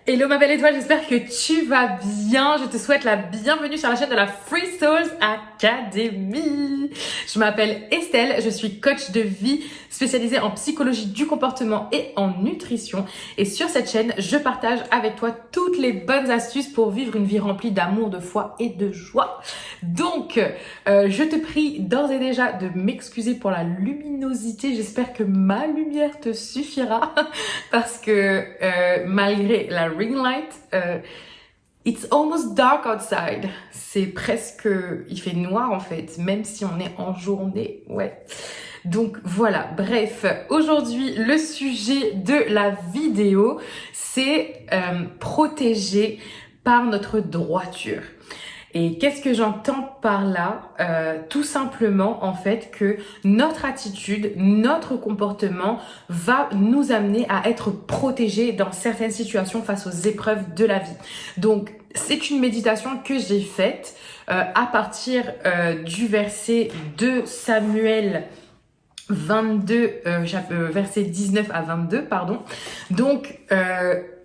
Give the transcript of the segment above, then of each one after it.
Hello ma belle étoile, j'espère que tu vas bien. Je te souhaite la bienvenue sur la chaîne de la Free Souls Academy. Je m'appelle Estelle, je suis coach de vie spécialisée en psychologie du comportement et en nutrition. Et sur cette chaîne, je partage avec toi toutes les bonnes astuces pour vivre une vie remplie d'amour, de foi et de joie. Donc, je te prie d'ores et déjà de m'excuser pour la luminosité. J'espère que ma lumière te suffira parce que malgré la ring light, it's almost dark outside. C'est presque, il fait noir en fait, même si on est en journée, ouais. Donc voilà, bref, aujourd'hui le sujet de la vidéo, c'est protéger par notre droiture. Et qu'est-ce que j'entends par là? Tout simplement, en fait, que notre attitude, notre comportement va nous amener à être protégés dans certaines situations face aux épreuves de la vie. Donc, c'est une méditation que j'ai faite à partir du verset de Samuel 22, verset 19 à 22, pardon. Donc,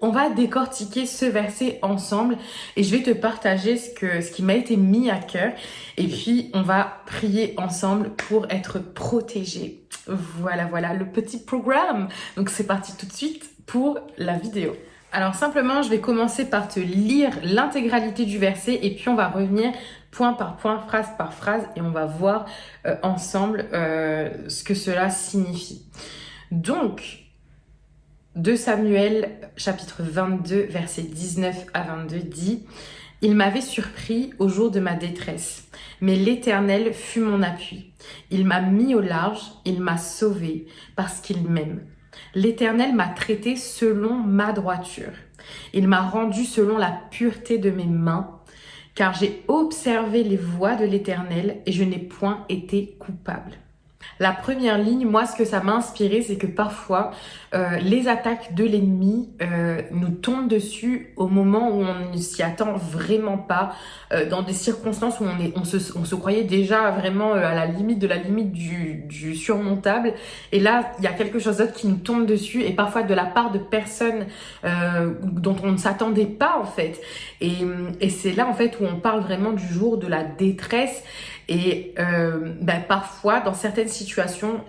on va décortiquer ce verset ensemble et je vais te partager ce qui m'a été mis à cœur et puis on va prier ensemble pour être protégés. Voilà le petit programme. Donc, c'est parti tout de suite pour la vidéo. Alors simplement, je vais commencer par te lire l'intégralité du verset et puis on va revenir point par point, phrase par phrase et on va voir ensemble ce que cela signifie. Donc, 2 Samuel chapitre 22 verset 19 à 22 dit « Il m'avait surpris au jour de ma détresse, mais l'Éternel fut mon appui. Il m'a mis au large, il m'a sauvé parce qu'il m'aime. L'Éternel m'a traité selon ma droiture. Il m'a rendu selon la pureté de mes mains, car j'ai observé les voies de l'Éternel et je n'ai point été coupable. » La première ligne, moi, ce que ça m'a inspiré, c'est que parfois, les attaques de l'ennemi nous tombent dessus au moment où on ne s'y attend vraiment pas, dans des circonstances où on se croyait déjà vraiment à la limite de la limite du surmontable. Et là, il y a quelque chose d'autre qui nous tombe dessus et parfois de la part de personnes dont on ne s'attendait pas, en fait. Et c'est là, en fait, où on parle vraiment du jour de la détresse. Et parfois, dans certaines situations,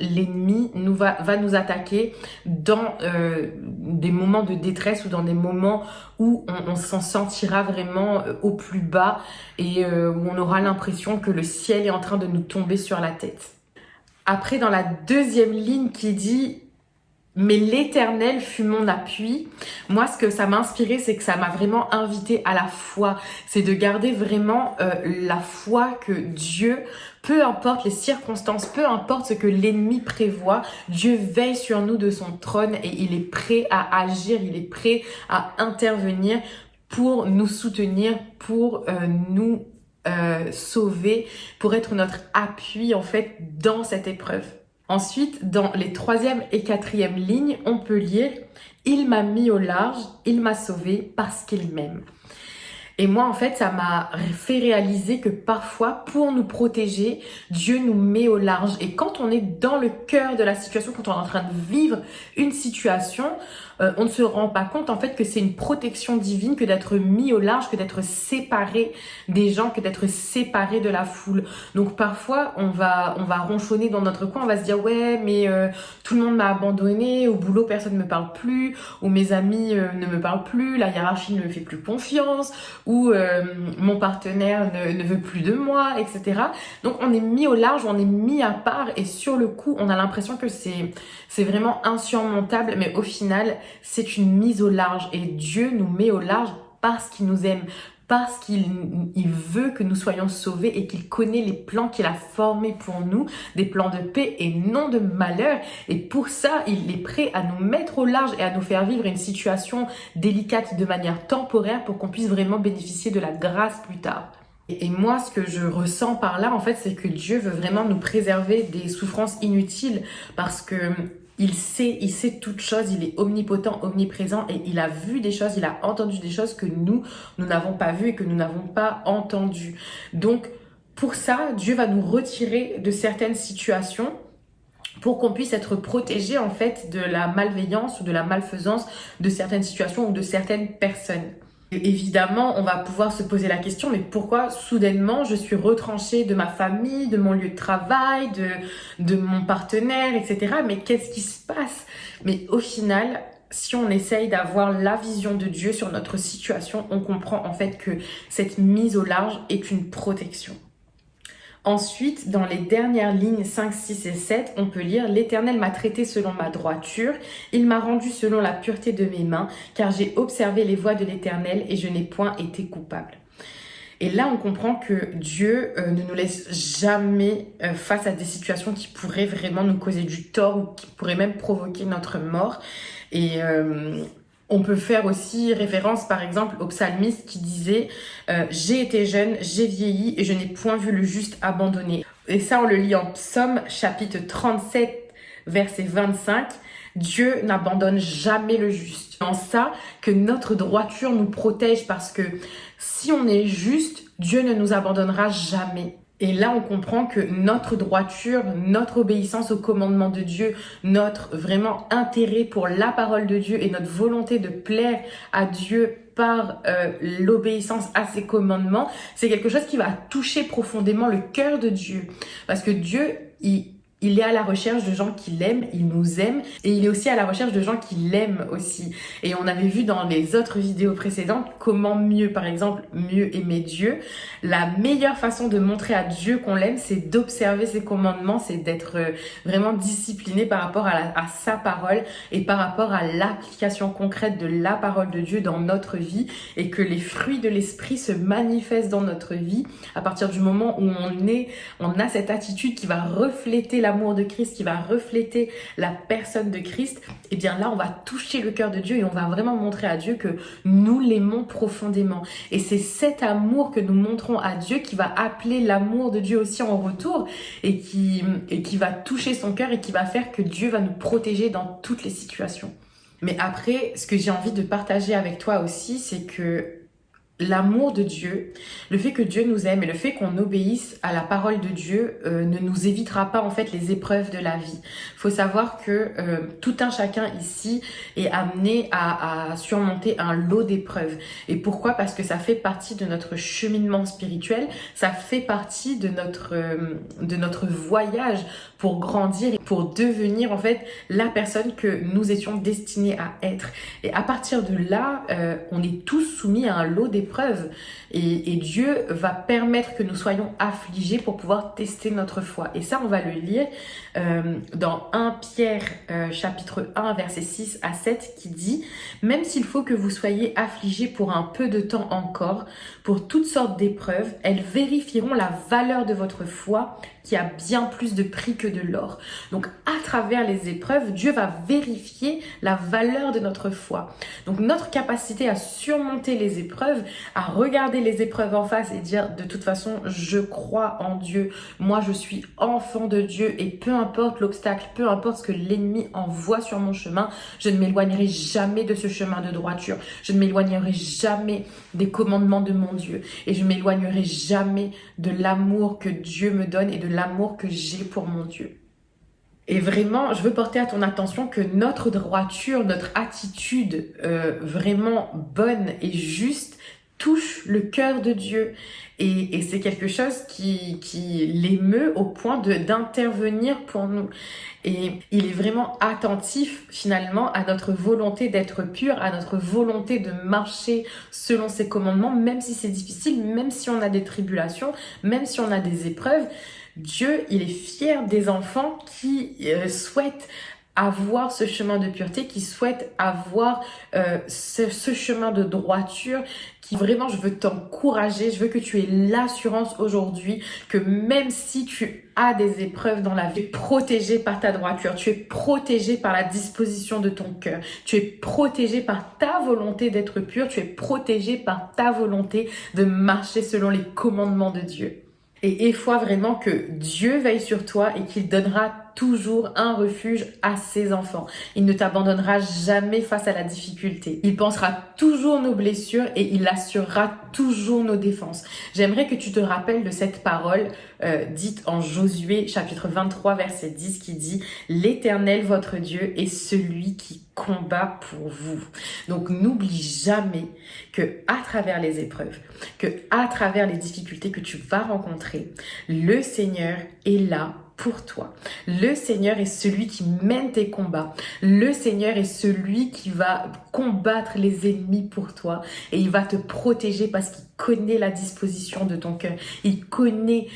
l'ennemi va nous attaquer dans des moments de détresse ou dans des moments où on s'en sentira vraiment au plus bas et où on aura l'impression que le ciel est en train de nous tomber sur la tête. Après, dans la deuxième ligne qui dit « Mais l'Éternel fut mon appui », moi, ce que ça m'a inspiré, c'est que ça m'a vraiment invité à la foi. C'est de garder vraiment la foi que Dieu, peu importe les circonstances, peu importe ce que l'ennemi prévoit, Dieu veille sur nous de son trône et il est prêt à agir, il est prêt à intervenir pour nous soutenir, pour nous sauver, pour être notre appui en fait dans cette épreuve. Ensuite, dans les 3e et 4e lignes, on peut lire « Il m'a mis au large, il m'a sauvé parce qu'il m'aime ». Et moi, en fait, ça m'a fait réaliser que parfois, pour nous protéger, Dieu nous met au large. Et quand on est dans le cœur de la situation, quand on est en train de vivre une situation, on ne se rend pas compte en fait que c'est une protection divine que d'être mis au large, que d'être séparé des gens, que d'être séparé de la foule. Donc parfois, on va ronchonner dans notre coin, on va se dire « Ouais, mais tout le monde m'a abandonné, au boulot, personne ne me parle plus, ou mes amis ne me parlent plus, la hiérarchie ne me fait plus confiance, ou mon partenaire ne veut plus de moi, etc. » Donc on est mis au large, on est mis à part et sur le coup, on a l'impression que c'est vraiment insurmontable, mais au final, c'est une mise au large et Dieu nous met au large parce qu'il nous aime, parce qu'il veut que nous soyons sauvés et qu'il connaît les plans qu'il a formés pour nous, des plans de paix et non de malheur. Et pour ça, il est prêt à nous mettre au large et à nous faire vivre une situation délicate de manière temporaire pour qu'on puisse vraiment bénéficier de la grâce plus tard. Et moi, ce que je ressens par là, en fait, c'est que Dieu veut vraiment nous préserver des souffrances inutiles parce que il sait toutes choses, il est omnipotent, omniprésent et il a vu des choses, il a entendu des choses que nous n'avons pas vues et que nous n'avons pas entendues. Donc, pour ça, Dieu va nous retirer de certaines situations pour qu'on puisse être protégé en fait de la malveillance ou de la malfaisance de certaines situations ou de certaines personnes. Et évidemment, on va pouvoir se poser la question, mais pourquoi soudainement je suis retranchée de ma famille, de mon lieu de travail, de mon partenaire, etc. Mais qu'est-ce qui se passe? Mais au final, si on essaye d'avoir la vision de Dieu sur notre situation, on comprend en fait que cette mise au large est une protection. Ensuite, dans les dernières lignes 5, 6 et 7, on peut lire « L'Éternel m'a traité selon ma droiture, il m'a rendu selon la pureté de mes mains, car j'ai observé les voies de l'Éternel et je n'ai point été coupable. » Et là, on comprend que Dieu ne nous laisse jamais face à des situations qui pourraient vraiment nous causer du tort ou qui pourraient même provoquer notre mort. Et on peut faire aussi référence, par exemple, au psalmiste qui disait « J'ai été jeune, j'ai vieilli et je n'ai point vu le juste abandonné. » Et ça, on le lit en Psaume, chapitre 37, verset 25. Dieu n'abandonne jamais le juste. C'est en ça que notre droiture nous protège parce que si on est juste, Dieu ne nous abandonnera jamais. Et là, on comprend que notre droiture, notre obéissance au commandement de Dieu, notre vraiment intérêt pour la parole de Dieu et notre volonté de plaire à Dieu par l'obéissance à ses commandements, c'est quelque chose qui va toucher profondément le cœur de Dieu. Parce que Dieu, il est à la recherche de gens qui l'aiment, il nous aime et il est aussi à la recherche de gens qui l'aiment aussi. Et on avait vu dans les autres vidéos précédentes comment mieux, par exemple, mieux aimer Dieu. La meilleure façon de montrer à Dieu qu'on l'aime, c'est d'observer ses commandements, c'est d'être vraiment discipliné par rapport à sa parole et par rapport à l'application concrète de la parole de Dieu dans notre vie et que les fruits de l'esprit se manifestent dans notre vie à partir du moment où on a cette attitude qui va refléter l'amour de Christ, qui va refléter la personne de Christ. Et bien là, on va toucher le cœur de Dieu et on va vraiment montrer à Dieu que nous l'aimons profondément. Et c'est cet amour que nous montrons à Dieu qui va appeler l'amour de Dieu aussi en retour et qui va toucher son cœur et qui va faire que Dieu va nous protéger dans toutes les situations. Mais après, ce que j'ai envie de partager avec toi aussi, c'est que l'amour de Dieu, le fait que Dieu nous aime et le fait qu'on obéisse à la parole de Dieu ne nous évitera pas en fait les épreuves de la vie. Il faut savoir que tout un chacun ici est amené à surmonter un lot d'épreuves. Et pourquoi? Parce que ça fait partie de notre cheminement spirituel, ça fait partie de notre voyage pour grandir et pour devenir en fait la personne que nous étions destinés à être. Et à partir de là, on est tous soumis à un lot d'épreuves et Dieu va permettre que nous soyons affligés pour pouvoir tester notre foi. Et ça, on va le lire dans 1 Pierre chapitre 1 verset 6 à 7 qui dit « Même s'il faut que vous soyez affligés pour un peu de temps encore, pour toutes sortes d'épreuves, elles vérifieront la valeur de votre foi qui a bien plus de prix que de l'or. » Donc à travers les épreuves, Dieu va vérifier la valeur de notre foi. Donc notre capacité à surmonter les épreuves, à regarder les épreuves en face et dire de toute façon je crois en Dieu, moi je suis enfant de Dieu et peu importe l'obstacle, peu importe ce que l'ennemi envoie sur mon chemin, je ne m'éloignerai jamais de ce chemin de droiture, je ne m'éloignerai jamais des commandements de mon Dieu et je ne m'éloignerai jamais de l'amour que Dieu me donne et de l'amour que j'ai pour mon Dieu. Et vraiment, je veux porter à ton attention que notre droiture, notre attitude vraiment bonne et juste touche le cœur de Dieu. Et c'est quelque chose qui l'émeut au point d'intervenir pour nous. Et il est vraiment attentif finalement à notre volonté d'être pur, à notre volonté de marcher selon ses commandements, même si c'est difficile, même si on a des tribulations, même si on a des épreuves. Dieu, il est fier des enfants qui souhaitent avoir ce chemin de pureté, qui souhaitent avoir ce chemin de droiture, qui vraiment, je veux t'encourager, je veux que tu aies l'assurance aujourd'hui que même si tu as des épreuves dans la vie, tu es protégé par ta droiture, tu es protégé par la disposition de ton cœur, tu es protégé par ta volonté d'être pur, tu es protégé par ta volonté de marcher selon les commandements de Dieu. Et foi vraiment que Dieu veille sur toi et qu'il donnera toujours un refuge à ses enfants. Il ne t'abandonnera jamais face à la difficulté. Il pensera toujours nos blessures et il assurera toujours nos défenses. J'aimerais que tu te rappelles de cette parole dite en Josué chapitre 23 verset 10 qui dit « L'Éternel votre Dieu est celui qui combat pour vous ». Donc n'oublie jamais que à travers les épreuves, que à travers les difficultés que tu vas rencontrer, le Seigneur est là pour toi. Le Seigneur est celui qui mène tes combats. Le Seigneur est celui qui va combattre les ennemis pour toi et il va te protéger parce qu'il connaît la disposition de ton cœur. Il connaît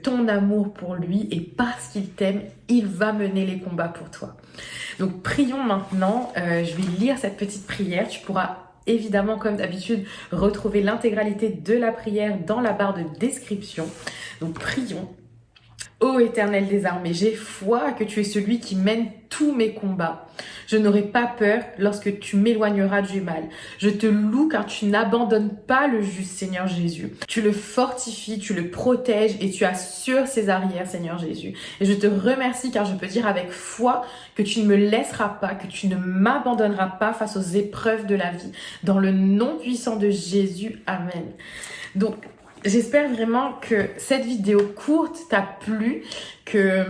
ton amour pour lui et parce qu'il t'aime, il va mener les combats pour toi. Donc prions maintenant. Je vais lire cette petite prière. Tu pourras évidemment, comme d'habitude, retrouver l'intégralité de la prière dans la barre de description. Donc prions. Ô Éternel des armées, j'ai foi que tu es celui qui mène tous mes combats. Je n'aurai pas peur lorsque tu m'éloigneras du mal. Je te loue car tu n'abandonnes pas le juste, Seigneur Jésus. Tu le fortifies, tu le protèges et tu assures ses arrières, Seigneur Jésus. Et je te remercie car je peux dire avec foi que tu ne me laisseras pas, que tu ne m'abandonneras pas face aux épreuves de la vie. Dans le nom puissant de Jésus, Amen. Donc, j'espère vraiment que cette vidéo courte t'a plu, que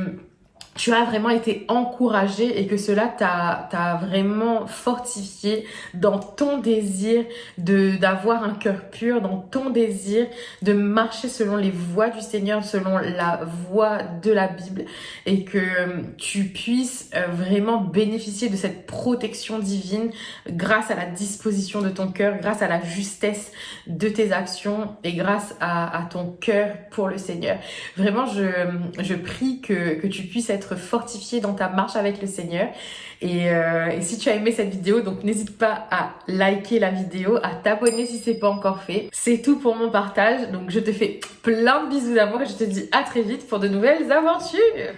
tu as vraiment été encouragé et que cela t'a vraiment fortifié dans ton désir d'avoir un cœur pur, dans ton désir de marcher selon les voies du Seigneur, selon la voie de la Bible et que tu puisses vraiment bénéficier de cette protection divine grâce à la disposition de ton cœur, grâce à la justesse de tes actions et grâce à ton cœur pour le Seigneur. Vraiment, je prie que tu puisses être fortifié dans ta marche avec le Seigneur et si tu as aimé cette vidéo, donc n'hésite pas à liker la vidéo, à t'abonner si c'est pas encore fait. C'est tout pour mon partage, donc je te fais plein de bisous d'amour et je te dis à très vite pour de nouvelles aventures.